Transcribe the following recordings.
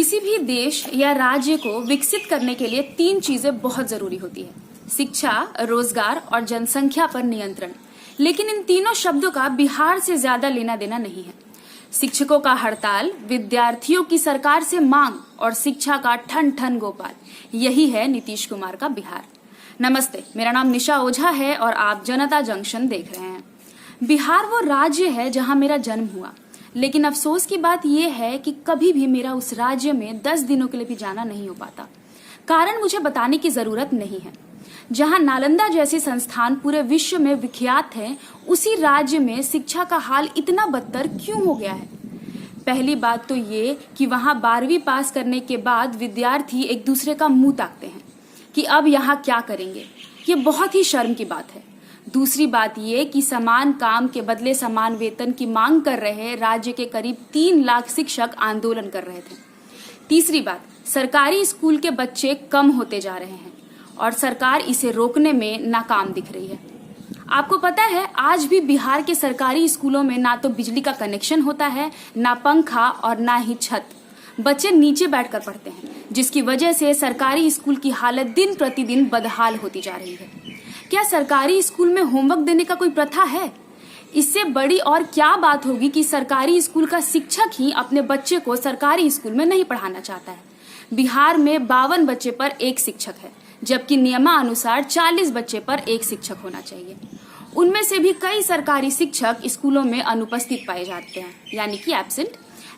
किसी भी देश या राज्य को विकसित करने के लिए 3 चीजें बहुत जरूरी होती है: शिक्षा, रोजगार और जनसंख्या पर नियंत्रण। लेकिन इन तीनों शब्दों का बिहार से ज्यादा लेना देना नहीं है। शिक्षकों का हड़ताल, विद्यार्थियों की सरकार से मांग और शिक्षा का ठन ठन गोपाल, यही है नीतीश कुमार का बिहार। नमस्ते, मेरा नाम निशा ओझा है और आप जनता जंक्शन देख रहे हैं। बिहार वो राज्य है जहां मेरा जन्म हुआ, लेकिन अफसोस की बात यह है कि कभी भी मेरा उस राज्य में 10 दिनों के लिए भी जाना नहीं हो पाता। कारण मुझे बताने की जरूरत नहीं है। जहां नालंदा जैसे संस्थान पूरे विश्व में विख्यात हैं, उसी राज्य में शिक्षा का हाल इतना बदतर क्यों हो गया है? पहली बात तो ये कि वहां 12वीं पास करने के बाद विद्यार्थी एक दूसरे का मुंह ताकते हैं कि अब यहाँ क्या करेंगे। ये बहुत ही शर्म की बात है। दूसरी बात ये कि समान काम के बदले समान वेतन की मांग कर रहे राज्य के करीब 3 लाख शिक्षक आंदोलन कर रहे थे। तीसरी बात, सरकारी स्कूल के बच्चे कम होते जा रहे हैं और सरकार इसे रोकने में नाकाम दिख रही है। आपको पता है, आज भी बिहार के सरकारी स्कूलों में ना तो बिजली का कनेक्शन होता है, ना पंखा और ना ही छत। बच्चे नीचे बैठकर पढ़ते हैं, जिसकी वजह से सरकारी स्कूल की हालत दिन प्रतिदिन बदहाल होती जा रही है। क्या सरकारी स्कूल में होमवर्क देने का कोई प्रथा है? इससे बड़ी और क्या बात होगी कि सरकारी स्कूल का शिक्षक ही अपने बच्चे को सरकारी स्कूल में नहीं पढ़ाना चाहता है। बिहार में 52 बच्चे पर 1 शिक्षक है, जबकि नियमानुसार 40 बच्चे पर 1 शिक्षक होना चाहिए। उनमें से भी कई सरकारी शिक्षक स्कूलों में अनुपस्थित पाए जाते हैं, यानी कि एब्सेंट।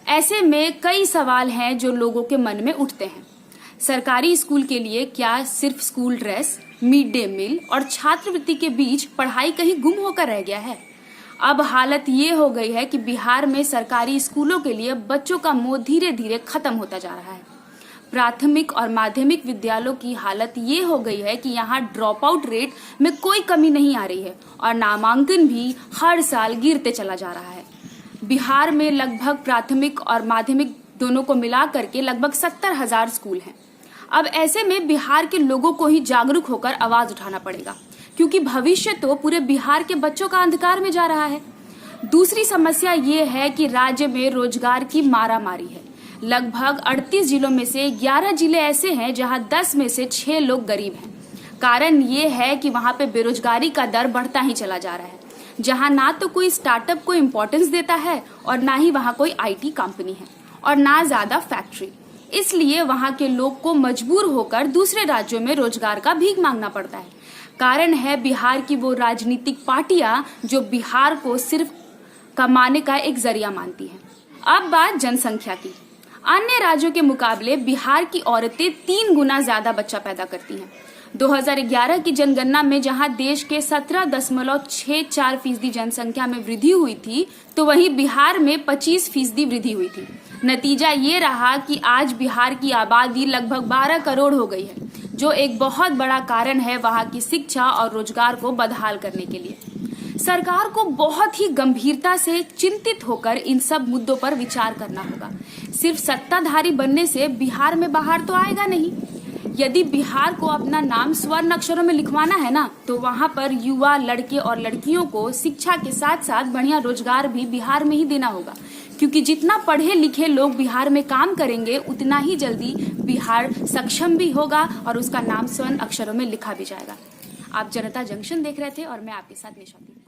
ऐसे में कई सवाल हैं जो लोगों के मन में उठते हैं। सरकारी स्कूल के लिए क्या सिर्फ school dress, mid day meal और छात्रवृत्ति के बीच पढ़ाई कहीं गुम होकर रह गया है? अब हालत ये हो गई है कि बिहार में सरकारी स्कूलों के लिए बच्चों का मोह धीरे धीरे खत्म होता जा रहा है। प्राथमिक और माध्यमिक विद्यालयों की हालत ये हो गई है कि यहाँ ड्रॉप आउट रेट में कोई कमी नहीं आ रही है और नामांकन भी हर साल गिरते चला जा रहा है। बिहार में लगभग प्राथमिक और माध्यमिक दोनों को मिला करके लगभग 70,000 स्कूल हैं। अब ऐसे में बिहार के लोगों को ही जागरूक होकर आवाज उठाना पड़ेगा, क्योंकि भविष्य तो पूरे बिहार के बच्चों का अंधकार में जा रहा है। दूसरी समस्या ये है कि राज्य में रोजगार की मारामारी है। लगभग 38 जिलों में से 11 जिले ऐसे हैं जहां 10 में से 6 लोग गरीब हैं। कारण ये है कि वहां पे बेरोजगारी का दर बढ़ता ही चला जा रहा है, जहां ना तो कोई स्टार्टअप को इम्पोर्टेंस देता है और ना ही वहां कोई IT कंपनी है और ना ज्यादा फैक्ट्री। इसलिए वहां के लोग को मजबूर होकर दूसरे राज्यों में रोजगार का भीख मांगना पड़ता है। कारण है बिहार की वो राजनीतिक पार्टियां जो बिहार को सिर्फ कमाने का एक जरिया मानती हैं। अब बात जनसंख्या की। अन्य राज्यों के मुकाबले बिहार की औरतें 3 गुना ज्यादा बच्चा पैदा करती हैं। 2011 की जनगणना में जहां देश के 17.64% जनसंख्या में वृद्धि हुई थी, तो वहीं बिहार में 25% वृद्धि हुई थी। नतीजा ये रहा कि आज बिहार की आबादी लगभग 12 करोड़ हो गई है, जो एक बहुत बड़ा कारण है वहां की शिक्षा और रोजगार को बदहाल करने के लिए। सरकार को बहुत ही गंभीरता से चिंतित होकर इन सब मुद्दों पर विचार करना होगा। सिर्फ सत्ताधारी बनने से बिहार में बाहर तो आएगा नहीं। यदि बिहार को अपना नाम स्वर्ण अक्षरों में लिखवाना है ना, तो वहां पर युवा लड़के और लड़कियों को शिक्षा के साथ साथ बढ़िया रोजगार भी बिहार में ही देना होगा, क्योंकि जितना पढ़े लिखे लोग बिहार में काम करेंगे, उतना ही जल्दी बिहार सक्षम भी होगा और उसका नाम स्वर्ण अक्षरों में लिखा भी जाएगा। आप जनता जंक्शन देख रहे थे और मैं आपके साथ निशा थी।